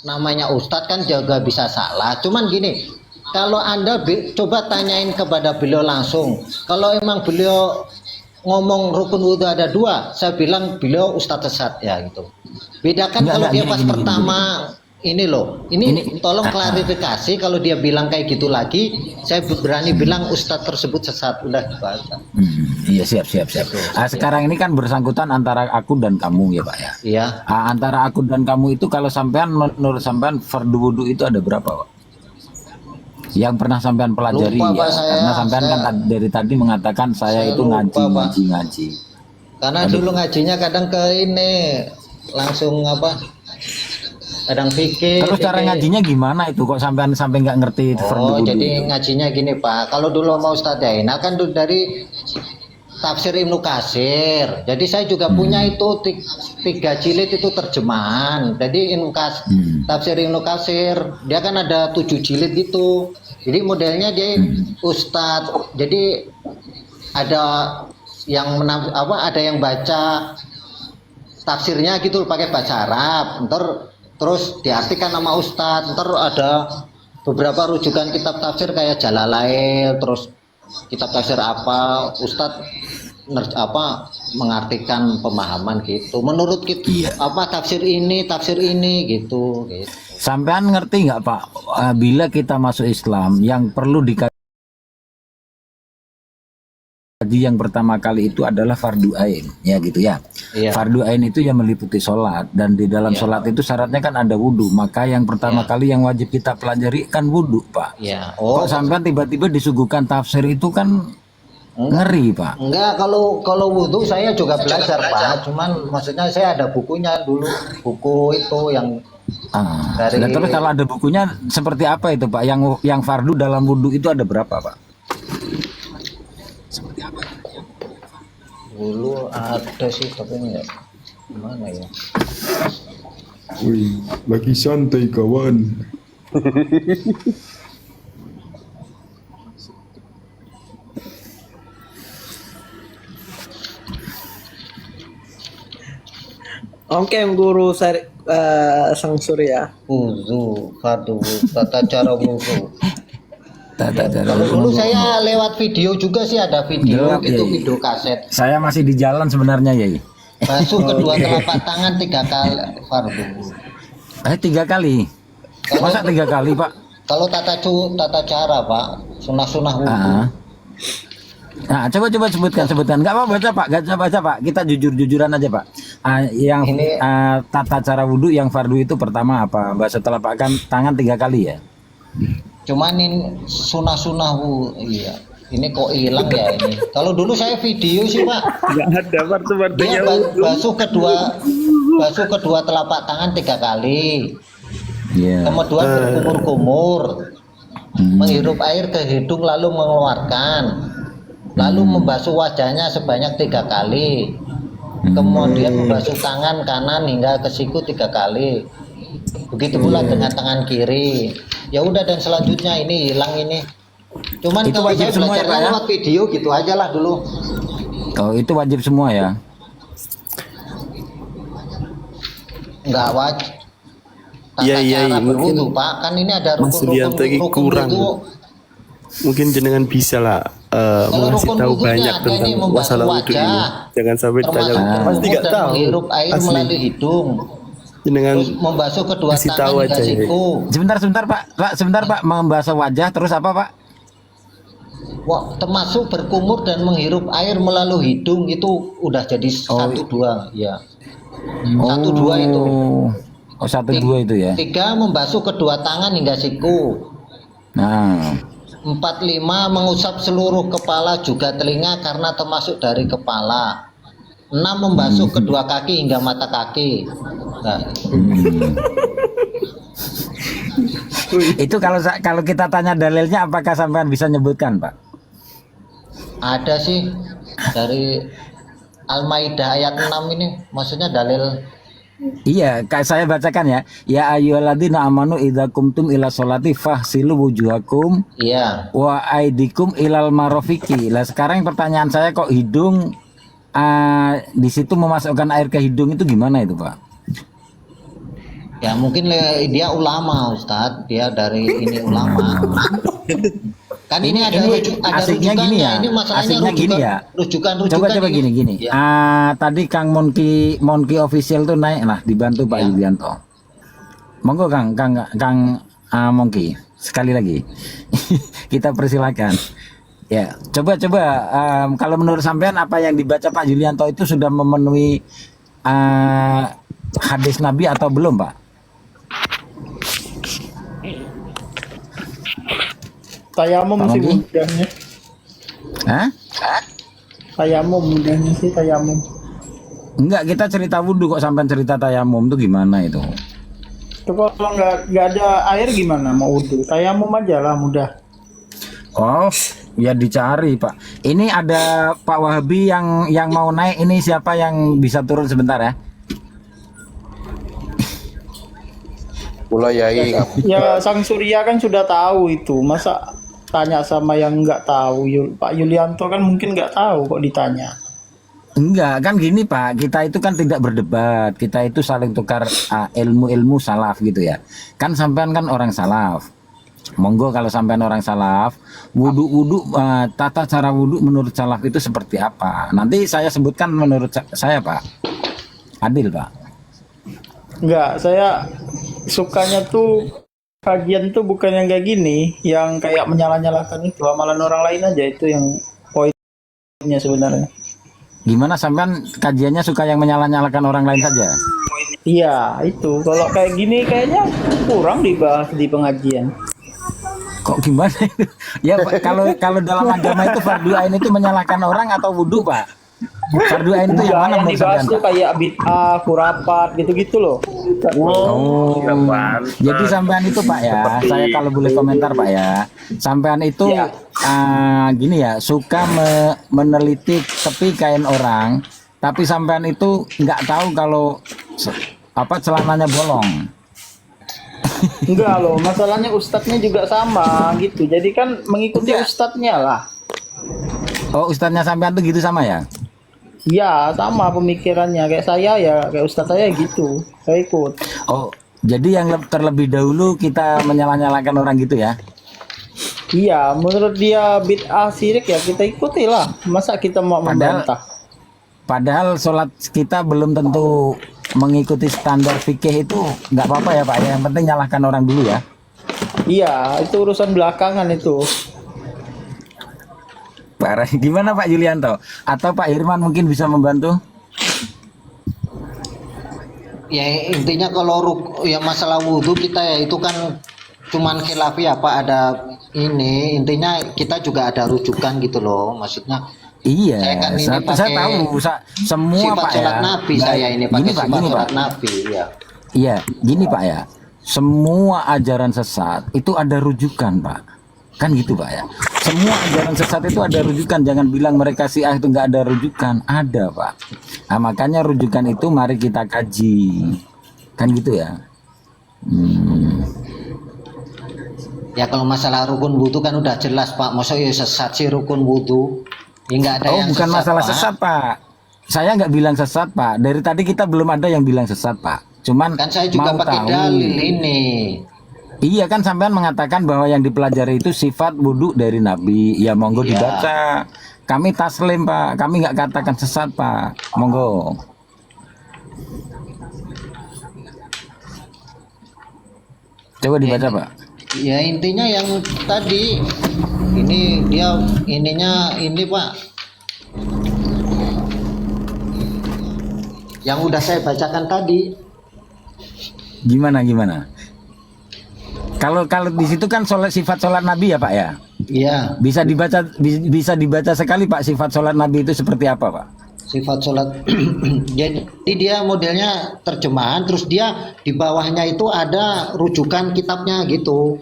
namanya ustadz kan juga bisa salah. Cuman gini, kalau Anda coba tanyain kepada beliau langsung, kalau emang beliau ngomong rukun wudhu ada 2, saya bilang beliau ustadz sesat ya gitu. Bedakan kalau dia pas pertama ini loh, ini tolong klarifikasi. Kalau dia bilang kayak gitu lagi, saya berani bilang ustadz tersebut sesat. Udah gitu aja. Iya, siap. Sekarang ini kan bersangkutan antara aku dan kamu ya Pak ya. Iya. Antara aku dan kamu itu, kalau sampean menurut sampean fardu wudhu itu ada berapa Pak? Yang pernah sampean pelajari. Lupa, ya? Pak, Karena sampean kan dari tadi mengatakan saya itu ngaji. Karena dulu ngajinya kadang ke ini langsung kadang pikir. Terus cara ngajinya gimana itu kok sampai nggak ngerti fardu wudhu? Jadi ngajinya gini Pak, kalau dulu mau Ustadz Zainal kan dari tafsir Ibnu Katsir. Jadi saya juga punya itu 3 jilid itu terjemahan. Jadi tafsir Ibnu Katsir dia kan ada 7 jilid gitu. Jadi modelnya dia Ustadz. Jadi ada yang ada yang baca tafsirnya gitu pakai bahasa Arab, terus diartikan nama Ustadz. Ntar ada beberapa rujukan kitab tafsir kayak Jalalain, terus kitab tafsir apa Ustadz mengartikan pemahaman gitu. Menurut kita tafsir ini gitu. Sampean ngerti nggak Pak, bila kita masuk Islam yang perlu dikaji yang pertama kali itu adalah fardu ain ya gitu ya. Fardu ain itu yang meliputi sholat, dan di dalam sholat itu syaratnya kan ada wudhu. Maka yang pertama kali yang wajib kita pelajari kan wudhu Pak. Kok sampean tiba-tiba disuguhkan tafsir itu kan ngeri Pak. Enggak, kalau wudhu saya juga belajar Pak. Cuman maksudnya saya ada bukunya dulu, buku itu yang terus kalau ada bukunya seperti apa itu Pak? Yang fardu dalam wudhu itu ada berapa Pak? Seperti apa? Dulu ada sih tapi enggak gimana ya. Wih, lagi santai kawan. Oke, guru Sang Surya. Wudhu, fardu, tata cara wudhu. Kalau dulu saya lewat video juga sih, ada video video kaset. Saya masih di jalan sebenarnya ya. Basuh kedua telapak tangan 3 kali fardu. 3 kali. Masa 3 kali Pak? Kalau tata cara Pak, sunah wudhu. Nah, coba sebutkan. Nggak apa baca Pak, nggak baca Pak. Kita jujur-jujuran aja Pak. Yang ini tata cara wudhu yang fardu itu pertama apa? Basuh telapak tangan 3 kali ya. Cuman ini sunah iya. Ini kok hilang ya ini. Kalau dulu saya video sih Pak. Nggak ada fardu-fardunya. Basuh kedua telapak tangan 3 kali. Kemudian berkumur-kumur. Menghirup air ke hidung lalu mengeluarkan. Lalu membasuh wajahnya sebanyak 3 kali. Kemudian membasuh tangan kanan hingga ke siku 3 kali. Begitu pula dengan tangan kiri. Ya udah, dan selanjutnya ini hilang ini. Cuman itu kalau saya belajarnya lewat video gitu aja lah dulu. Oh, itu wajib semua ya? Enggak wajib. Iya, mungkin Pak, kan ini ada rukun kurang. Mungkin jenengan bisa lah mengasih tahu banyak tentang masalah wudhu ini. Jangan sampai ditanya, pasti nggak tahu. Menghirup air melalui hidung. Dengan membasuh kedua tangan hingga siku. Sebentar Pak, membasuh wajah terus apa Pak? Termasuk berkumur dan menghirup air melalui hidung itu udah jadi 1-2 ya. 1-2 itu. 1-2 itu ya. 3 membasuh kedua tangan hingga siku. 4-5 mengusap seluruh kepala juga telinga karena termasuk dari kepala. 6 membasuh kedua kaki hingga mata kaki. Itu kalau kita tanya dalilnya, apakah sampean bisa nyebutkan Pak? Ada sih dari Al-Maidah ayat 6 ini, maksudnya dalil. Iya, saya bacakan ya. Ya ayyuhalladzina amanu idza qumtum ila sholati fahsilu wujuhakum wa aidikum ilal marafiqi. Lah sekarang pertanyaan saya, kok hidung di situ memasukkan air ke hidung itu gimana itu Pak? Ya mungkin dia ulama Ustadz, dia dari ini ulama. Kan ini ada asiknya gini ya. ini masalahnya Asiknya gini ya. rujukan Coba ini. gini. Ya. Tadi Kang Monki official tuh naik lah dibantu Pak Yulianto. Monggo Kang Monki sekali lagi. Kita persilakan. Ya, coba kalau menurut sampean apa yang dibaca Pak Yulianto itu sudah memenuhi hadis Nabi atau belum, Pak? Tayamum Pak sih Mongki? mudahnya. Hah? Tayamum mudahnya sih tayamum. Enggak, kita cerita wudhu kok sampean cerita tayamum tuh gimana itu? Itu kalau nggak ada air gimana mau wudhu? Tayamum aja lah mudah. Oh, ya dicari Pak. Ini ada Pak Wahabi yang mau naik. Ini siapa yang bisa turun sebentar ya? Mulai yai Ya Sang Surya kan sudah tahu itu. Masa tanya sama yang nggak tahu? Pak Yulianto kan mungkin nggak tahu kok ditanya. Enggak, kan gini Pak, kita itu kan tidak berdebat, kita itu saling tukar ilmu-ilmu salaf gitu ya. Kan sampean kan orang salaf. Monggo kalau sampean orang salaf, tata cara wudhu menurut salaf itu seperti apa? Nanti saya sebutkan menurut saya Pak. Adil Pak. Enggak, saya sukanya tuh kajian tuh bukan yang kayak gini, yang kayak menyala-nyalakan itu amalan orang lain aja, itu yang poinnya sebenarnya. Gimana sampean kajiannya suka yang menyala-nyalakan orang lain saja? Iya, itu. Kalau kayak gini kayaknya kurang dibahas di pengajian. Kok gimana itu? Ya Pak, kalau dalam agama itu fardu ain itu menyalahkan orang atau wudhu Pak? Fardu ain itu yang mana Yang menurut dibahas sampean, tuh Pak? kayak bid'ah, khurafat, gitu-gitu loh. Oh, jadi sampean itu Pak ya, saya kalau boleh komentar Pak ya, sampean itu Ya. Gini ya, suka meneliti tepi kain orang, tapi sampean itu nggak tahu kalau celananya bolong. Enggak loh, masalahnya ustadznya juga sama gitu. Jadi kan mengikuti Enggak. ustadznya lah. Oh, ustadznya sampean tuh gitu sama ya? Ya, sama pemikirannya. Kayak saya ya, kayak ustadz saya gitu. Saya ikut. Oh, jadi yang terlebih dahulu kita menyalah-nyalakan orang gitu ya? Iya, menurut dia bid'ah syirik ya kita ikuti lah. Masa kita mau membantah? Padahal sholat kita belum tentu mengikuti standar fikih itu nggak apa-apa ya Pak. Yang penting nyalahkan orang dulu ya. Iya, itu urusan belakangan itu. Parah. Gimana Pak Yulianto? Atau Pak Irman mungkin bisa membantu? Ya intinya kalau ya masalah wudhu kita ya itu kan cuman khilafi apa ada ini, intinya kita juga ada rujukan gitu loh, maksudnya Iya, saya kan ini saya pakai tahu semua sifat Pak ya. sholat Nabi, Baik. saya ini pakai Gini, Pak, sifat gini, sholat Pak. Nabi ya. Iya, gini Pak ya. Semua ajaran sesat itu ada rujukan Pak. Kan gitu Pak ya. Semua ajaran sesat itu ada rujukan. Jangan bilang mereka Syiah itu nggak ada rujukan. Ada Pak. Nah, makanya rujukan itu mari kita kaji. Kan gitu ya. Ya kalau masalah rukun wudhu kan udah jelas Pak, maksudnya sesat sih rukun wudhu. Ya, nggak ada Oh, yang bukan sesat, masalah Pak. sesat Pak. Saya nggak bilang sesat Pak. Dari tadi kita belum ada yang bilang sesat Pak. Cuman Kan saya juga mau pakai tahu. dalil ini. Iya kan sampean mengatakan bahwa yang dipelajari itu sifat wudhu dari Nabi. Ya monggo Iya. dibaca. Kami taslim Pak. Kami nggak katakan sesat Pak. Monggo. Coba dibaca Pak. Ya intinya yang tadi ini dia ininya ini Pak, yang udah saya bacakan tadi. Gimana? Kalau di situ kan sifat sholat Nabi ya Pak ya. Iya, Bisa dibaca sekali Pak sifat sholat Nabi itu seperti apa Pak? sifat sholat. Jadi dia modelnya terjemahan, terus dia di bawahnya itu ada rujukan kitabnya gitu.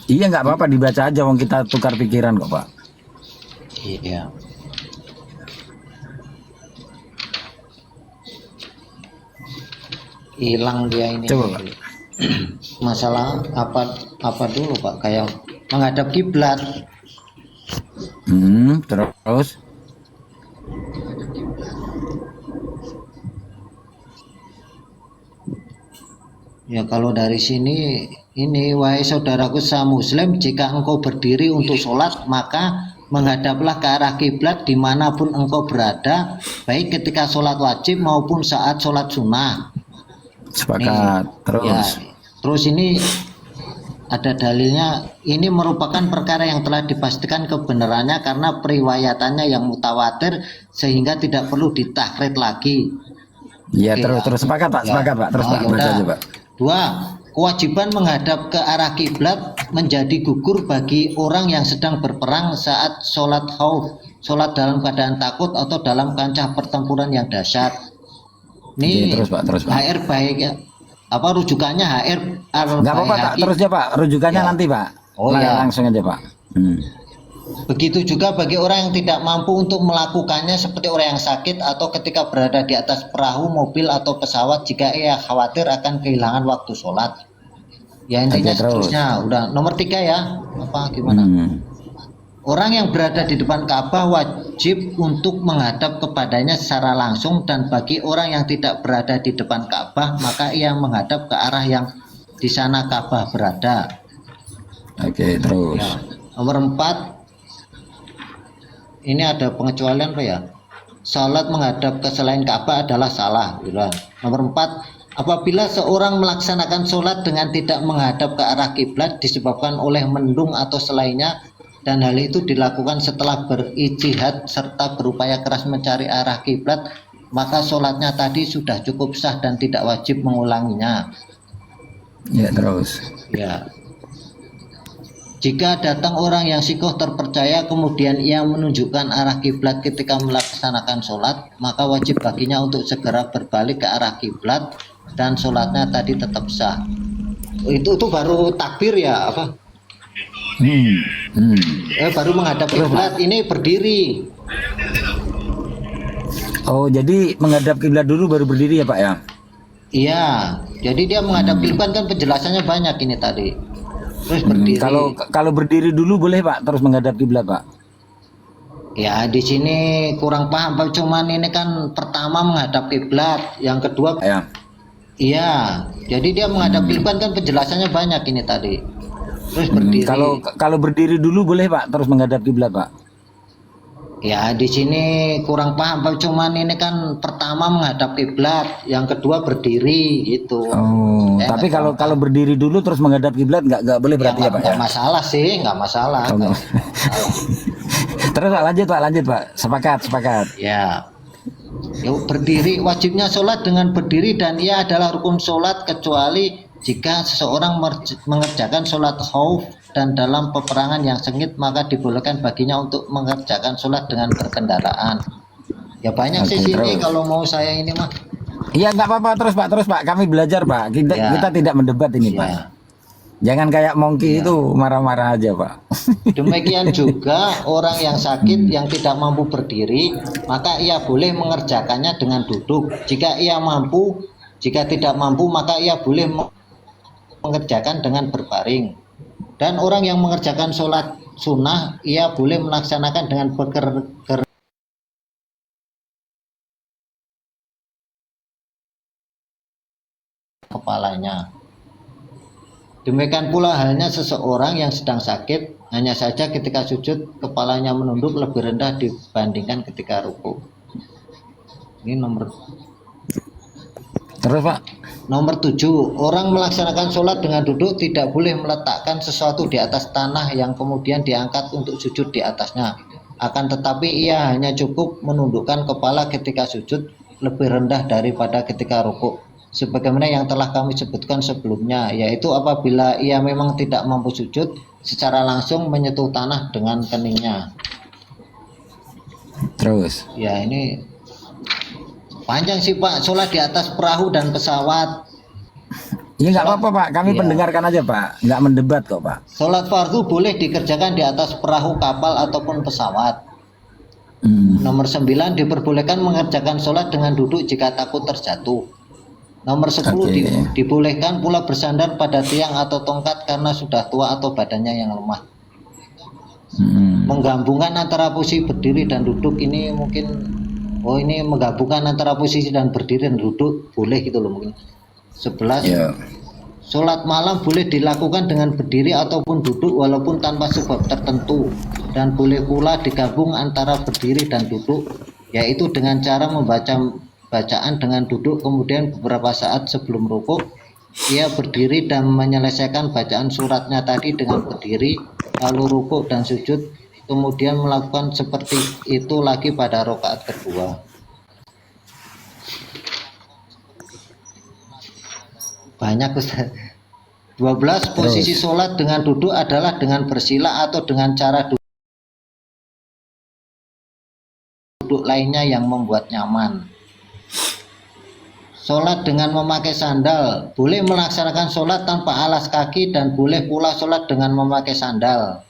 Iya nggak apa-apa dibaca aja, wong kita tukar pikiran kok Pak. Iya. Hilang dia ini. Coba, Pak. Masalah apa dulu Pak? Kayak menghadap kiblat. Terus Ya kalau dari sini ini wahai saudaraku muslim, jika engkau berdiri untuk sholat maka menghadaplah ke arah kiblat dimanapun engkau berada, baik ketika sholat wajib maupun saat sholat sunnah. Sepakat. Ya, terus ini ada dalilnya, ini merupakan perkara yang telah dipastikan kebenarannya karena periwayatannya yang mutawatir sehingga tidak perlu ditakrir lagi. Ya, terus sepakat Pak, sepakat Pak. Terus Pak, baca aja Pak. 2. Kewajiban menghadap ke arah kiblat menjadi gugur bagi orang yang sedang berperang saat sholat khauf, sholat dalam keadaan takut atau dalam kancah pertempuran yang dahsyat. Ini terus Pak. HR baik ya. Apa rujukannya HR Nggak apa-apa Pak, terus ya Pak. Rujukannya Ya. nanti Pak. Oh, ya. Langsung aja Pak. Begitu juga bagi orang yang tidak mampu untuk melakukannya seperti orang yang sakit atau ketika berada di atas perahu, mobil atau pesawat jika ia khawatir akan kehilangan waktu sholat. Ya intinya seterusnya. Udah nomor 3 ya. Apa gimana? Orang yang berada di depan Ka'bah wajib untuk menghadap kepadanya secara langsung, dan bagi orang yang tidak berada di depan Ka'bah maka ia menghadap ke arah yang di sana Ka'bah berada. Oke, terus. Ya. Nomor 4. Ini ada pengecualian Pak ya. Salat menghadap ke selain Ka'bah adalah salah. Nomor 4. Apabila seorang melaksanakan sholat dengan tidak menghadap ke arah kiblat disebabkan oleh mendung atau selainnya, dan hal itu dilakukan setelah berijtihad serta berupaya keras mencari arah kiblat, maka sholatnya tadi sudah cukup sah dan tidak wajib mengulanginya. Ya, terus. Ya. Jika datang orang yang sikoh terpercaya kemudian ia menunjukkan arah kiblat ketika melaksanakan sholat, maka wajib baginya untuk segera berbalik ke arah kiblat dan sholatnya tadi tetap sah. Itu baru takbir ya apa? Baru menghadap kiblat, ini berdiri. Oh, jadi menghadap kiblat dulu baru berdiri ya Pak ya? Iya, jadi dia menghadap kiblat kan penjelasannya banyak ini tadi. Terus berdiri. Kalau berdiri dulu boleh Pak, terus menghadap kiblat Pak? Ya di sini kurang paham Pak, cuman ini kan pertama menghadap kiblat, yang kedua Ya. iya, jadi dia menghadap kiblat kan penjelasannya banyak ini tadi. Terus berdiri. Kalau berdiri dulu boleh Pak, terus menghadap kiblat Pak? Ya di sini kurang paham Pak, cuman ini kan pertama menghadap kiblat, yang kedua berdiri gitu. Oh, tapi kalau berdiri dulu terus menghadap kiblat nggak boleh berarti ya Pak? Nggak masalah sih, nggak masalah. Oh, terus Pak, lanjut Pak. Sepakat. Ya. Yuk, berdiri, wajibnya sholat dengan berdiri dan ia adalah rukun sholat kecuali jika seseorang mengerjakan sholat khauf dan dalam peperangan yang sengit, maka dibolehkan baginya untuk mengerjakan sholat dengan berkendaraan. Ya banyak sih sini kalau mau saya ini mah. Iya nggak apa-apa, terus Pak. Kami belajar Pak. Kita tidak mendebat ini Pak. Jangan kayak Mongki itu marah-marah aja Pak. Demikian juga orang yang sakit yang tidak mampu berdiri, maka ia boleh mengerjakannya dengan duduk. Jika tidak mampu maka ia boleh mengerjakan dengan berbaring. Dan orang yang mengerjakan sholat sunnah, ia boleh melaksanakan dengan kepalanya. Demikian pula halnya seseorang yang sedang sakit, hanya saja ketika sujud kepalanya menunduk lebih rendah dibandingkan ketika ruku. Ini nomor. Terus Pak. Nomor 7, orang melaksanakan sholat dengan duduk tidak boleh meletakkan sesuatu di atas tanah yang kemudian diangkat untuk sujud di atasnya. Akan tetapi ia hanya cukup menundukkan kepala ketika sujud lebih rendah daripada ketika rukuk. Sebagaimana yang telah kami sebutkan sebelumnya, yaitu apabila ia memang tidak mampu sujud secara langsung menyentuh tanah dengan keningnya. Terus. Ya ini panjang sih Pak, sholat di atas perahu dan pesawat. Ya nggak apa-apa Pak, kami pendengarkan aja Pak, nggak mendebat kok Pak. Sholat fardu boleh dikerjakan di atas perahu, kapal ataupun pesawat. Nomor 9, diperbolehkan mengerjakan sholat dengan duduk jika takut terjatuh. Nomor 10, dibolehkan pula bersandar pada tiang atau tongkat karena sudah tua atau badannya yang lemah. Menggabungkan antara posisi berdiri dan duduk ini mungkin, ini menggabungkan antara posisi dan berdiri dan duduk boleh gitu loh mungkin. 11, Sholat malam boleh dilakukan dengan berdiri ataupun duduk walaupun tanpa sebab tertentu, dan boleh pula digabung antara berdiri dan duduk, yaitu dengan cara membaca bacaan dengan duduk, kemudian beberapa saat sebelum rukuk ia berdiri dan menyelesaikan bacaan suratnya tadi dengan berdiri, lalu rukuk dan sujud, kemudian melakukan seperti itu lagi pada rakaat kedua. Banyak Ustaz. 12. Posisi sholat dengan duduk adalah dengan bersila atau dengan cara duduk lainnya yang membuat nyaman. Sholat dengan memakai sandal, boleh melaksanakan sholat tanpa alas kaki dan boleh pula sholat dengan memakai sandal.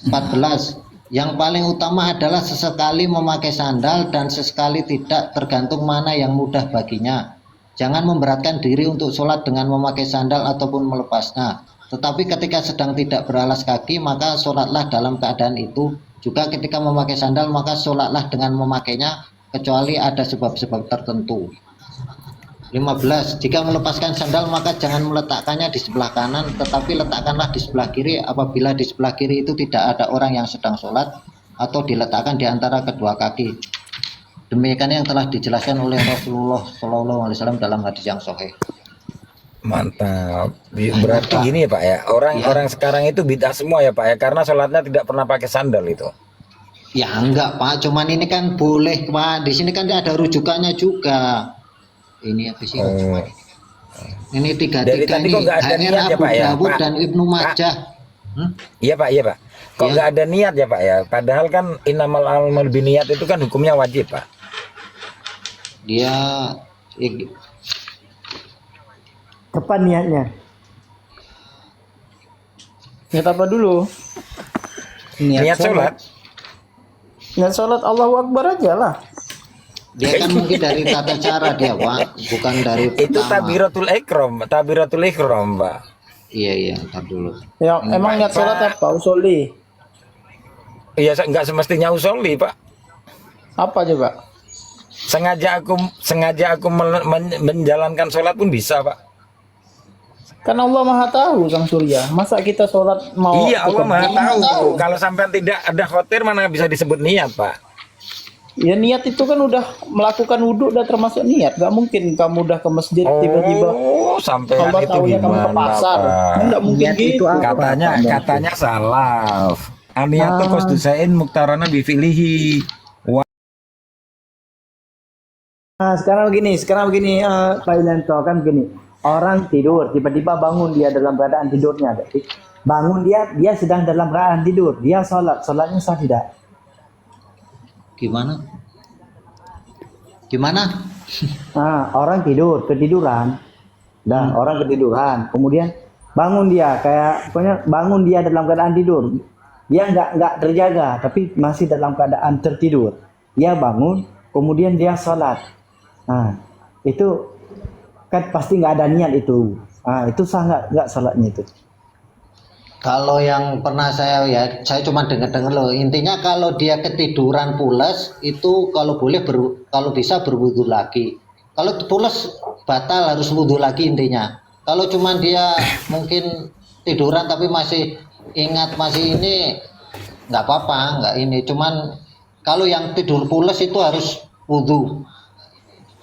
14. Yang paling utama adalah sesekali memakai sandal dan sesekali tidak, tergantung mana yang mudah baginya. Jangan memberatkan diri untuk sholat dengan memakai sandal ataupun melepasnya. Tetapi ketika sedang tidak beralas kaki, maka sholatlah dalam keadaan itu. Juga ketika memakai sandal, maka sholatlah dengan memakainya, kecuali ada sebab-sebab tertentu. 15. Jika melepaskan sandal, maka jangan meletakkannya di sebelah kanan, tetapi letakkanlah di sebelah kiri apabila di sebelah kiri itu tidak ada orang yang sedang sholat, atau diletakkan di antara kedua kaki. Demikian yang telah dijelaskan oleh Rasulullah SAW dalam hadis yang sahih. Mantap. Berarti gini ya Pak ya, orang sekarang itu bid'ah semua ya Pak ya, karena sholatnya tidak pernah pakai sandal itu. Ya enggak Pak, cuman ini kan boleh Pak. Di sini kan ada rujukannya juga. Ini apa sih? Ini tiga-tiga tadi ini. kok nggak ada niat ya Abu Pak ya? Dawud Pak, dan Ibnu Majah. Iya Pak. Kok nggak ada niat ya Pak ya? Padahal kan innamal a'malu binniyat itu kan hukumnya wajib Pak. Dia Apa niatnya? Niat apa dulu? Niat sholat. Niat sholat Allahu Akbar aja lah. dia kan mungkin dari tata cara dia Pak, bukan dari Itu pertama. tabiratul ikram Pak. Iya, ntar dulu. Ya, emang niat sholat apa? Usolli. Iya nggak semestinya usolli Pak. Apa coba? Sengaja aku menjalankan sholat pun bisa Pak. Kan Allah Maha tahu Kang Surya. Masa kita sholat mau Iya Allah Maha Allah tahu. Kalau sampai tidak ada khotir mana bisa disebut niat Pak. Ya niat itu kan udah melakukan wudhu udah termasuk niat. Gak mungkin kamu udah ke masjid tiba-tiba Sampai Allah itu tahunya kamu ke gimana pasar. Pak? Enggak mungkin gitu. Katanya salaf. Aniyatu qasdusain muktarana bifilihi. Nah, sekarang begini Pak Yanto, kan begini. Orang tidur, tiba-tiba bangun dia dalam keadaan tidurnya. Bangun dia sedang dalam keadaan tidur. Dia sholatnya sah tidak? Gimana? Nah, orang ketiduran. Dan orang ketiduran. Kemudian bangun dia, bangun dia dalam keadaan tidur. Dia nggak terjaga, tapi masih dalam keadaan tertidur. Dia bangun, kemudian dia sholat. Nah, itu kan pasti nggak ada niat itu. Nah, itu sah nggak sholatnya itu? Kalau yang pernah saya cuma dengar loh. Intinya kalau dia ketiduran pules itu kalau boleh kalau bisa berwudu lagi. Kalau pules batal harus wudu lagi intinya. Kalau cuma dia mungkin tiduran tapi masih ingat masih ini nggak apa-apa, nggak ini. Cuman kalau yang tidur pules itu harus wudu.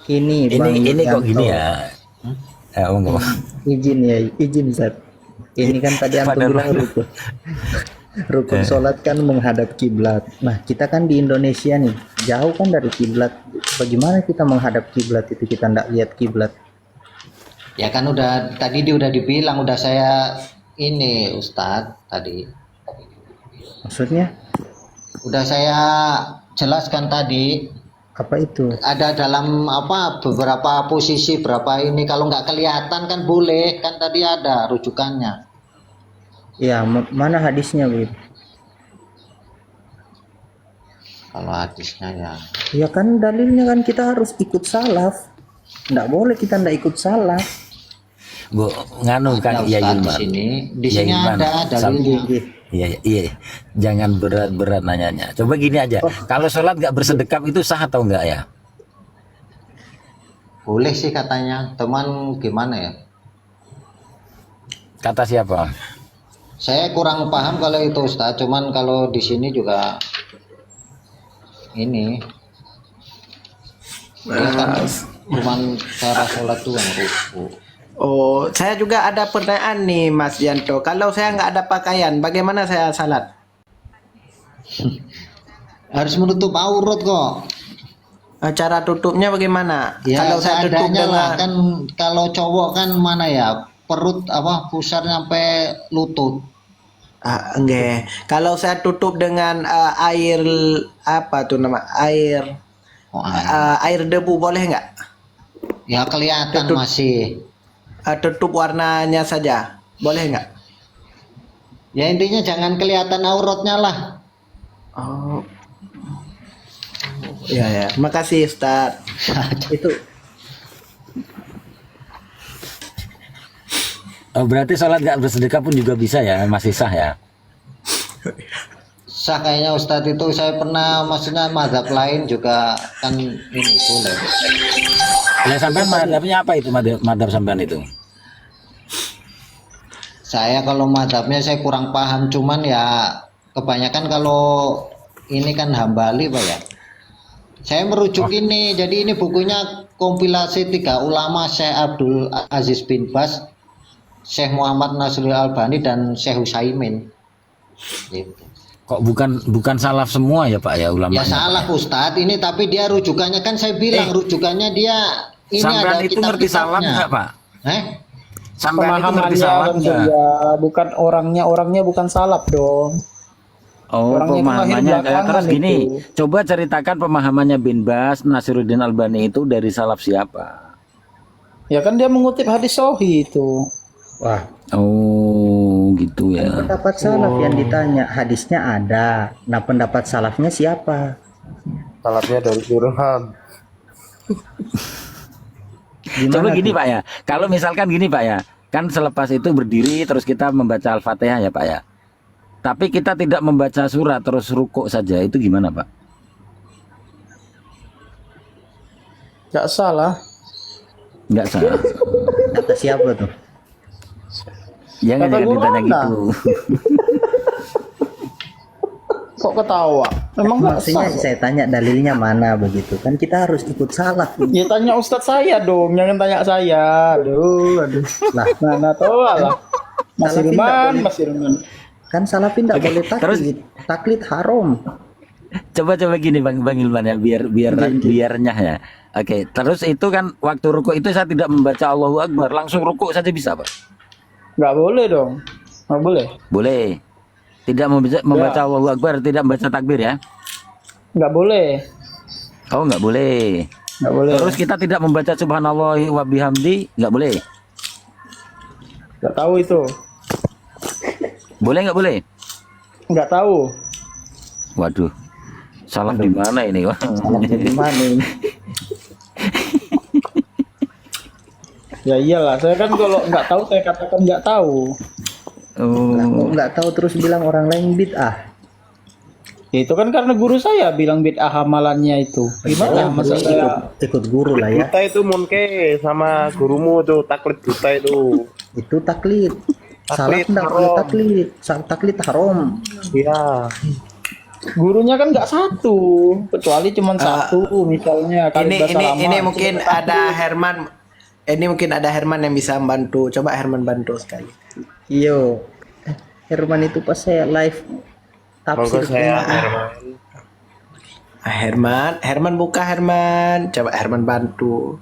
Ini kok gini ya? Izin Zat. Ini kan tadi antum bilang rukun sholat kan menghadap kiblat. Nah, kita kan di Indonesia nih, jauh kan dari kiblat. Bagaimana kita menghadap kiblat itu kita nggak lihat kiblat? Ya kan tadi udah dibilang, udah saya ini Ustadz tadi. Maksudnya? Udah saya jelaskan tadi. Apa itu? Ada dalam beberapa posisi berapa ini, kalau nggak kelihatan kan boleh, kan tadi ada rujukannya. Ya, mana hadisnya, Wib? Kalau hadisnya ya. Ya kan dalilnya kan kita harus ikut salaf. Nggak boleh kita nggak ikut salaf. Bu, nganu kan Ada ya Ustadz di sini ada dalilnya. Iya. Jangan berat-berat nanyanya. Coba gini aja. Kalau sholat nggak bersedekap itu sah atau enggak ya? Boleh sih katanya. Teman gimana ya? Kata siapa? Saya kurang paham kalau itu Ustaz, cuman kalau di sini juga ini ya kan cuman cara sholat tuh yang ruku. Oh, saya juga ada pertanyaan nih Mas Yanto. Kalau saya nggak ada pakaian, bagaimana saya salat? Harus menutup aurat kok. Cara tutupnya bagaimana? Ya Kalau saya tutup seadanya lah dengan kan, kalau cowok kan mana ya, perut apa pusar sampai lutut. enggak. Kalau saya tutup dengan air apa tuh nama? Air Oh, air debu boleh nggak? ya kelihatan Tutup. masih. Tutup warnanya saja. Boleh nggak? Ya intinya jangan kelihatan auratnya lah. Oh. Ya ya. Makasih Ustaz. Itu Oh, berarti sholat nggak bersedekah pun juga bisa ya, masih sah ya? Sah kayaknya Ustadz itu, saya pernah maksudnya mazhab lain juga kan ini boleh. Lah sampean madhabnya apa itu, madhab sampean itu? Saya kalau mazhabnya saya kurang paham, cuman ya kebanyakan kalau ini kan Hambali Pak ya. Saya merujuk ini, jadi ini bukunya kompilasi 3 ulama, Syekh Abdul Aziz bin Bas, Syekh Muhammad Nasrul Albani dan Syekh Utsaimin. Gitu. Kok bukan salaf semua ya Pak ya ulamanya? Ya salah Ustadz ini, tapi dia rujukannya kan saya bilang rujukannya dia ini Sampean ada itu ngerti salaf kitab-kitabnya. nggak Pak? Sampean itu ngerti Pemahamannya salaf kan nggak? saja, bukan orangnya bukan salaf dong. Oh, Orangnya itu lahir pemahamannya belakangan terus gini. itu. Coba ceritakan pemahamannya bin Bas, Nasiruddin Albani itu dari salaf siapa? Ya kan dia mengutip hadis sahih itu. wah. Oh, gitu ya. Pendapat salaf yang ditanya, hadisnya ada. Nah, pendapat salafnya siapa? Salafnya dari Durham. Coba gini Pak ya. Kalau misalkan gini Pak ya, kan selepas itu berdiri terus kita membaca Al-Fatihah ya Pak ya. Tapi kita tidak membaca surat terus rukuk saja, itu gimana Pak? Gak salah. Nggak salah. Kata siapa tuh? Jangan Kata jangan ditanya Gurana. gitu. Kok ketawa? Emang gak Maksudnya sah. saya tanya dalilnya mana begitu. Kan kita harus ikut salaf. Ya tanya Ustadz saya dong, jangan tanya saya. Aduh. Lah, Mana tahu lah. Mas Salafin Irman, nggak boleh. Mas Irman. kan salafin tidak Oke, boleh terus- taklid. Taklid haram. Coba gini Bang Ilman ya, biar nyah ya. Oke, terus itu kan waktu rukuk itu saya tidak membaca Allahu Akbar, langsung rukuk saja bisa Pak? Gak boleh dong. Gak boleh. Boleh. Tidak membaca Allahu Akbar, tidak membaca takbir ya? Gak boleh. Oh nggak boleh. Gak boleh. Terus kita tidak membaca Subhanallah wa bihamdi, nggak boleh. Gak tahu itu. Boleh nggak boleh? Gak tahu. Waduh, salah di mana ini? Salafnya di mana ini? Ya iyalah, saya kan kalau nggak tahu saya katakan nggak tahu. Lah, Oh, kok nggak tahu terus bilang orang lain bid'ah. Ya, itu kan karena guru saya bilang bid'ah amalannya itu. Gimana masa saya Ikut guru lah ya. Buta itu Monke sama gurumu tuh taklid buta itu. Itu taklid. Salaf Taklid tidak boleh haram. taklid. Taklid haram. Iya. gurunya kan nggak satu, kecuali cuma satu misalnya. kali bahasa lama. Ini mungkin ada Herman. Ini mungkin ada Herman yang bisa membantu. Coba Herman bantu sekali. Iyo. Herman itu pas saya live Monggo tafsir saya Quran. Herman buka Herman. Coba Herman bantu.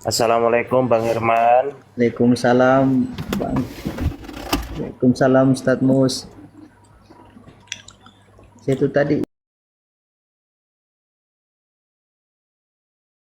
Assalamualaikum Bang Herman. Waalaikumsalam Bang. Waalaikumsalam Ustadz Mus. Saya itu tadi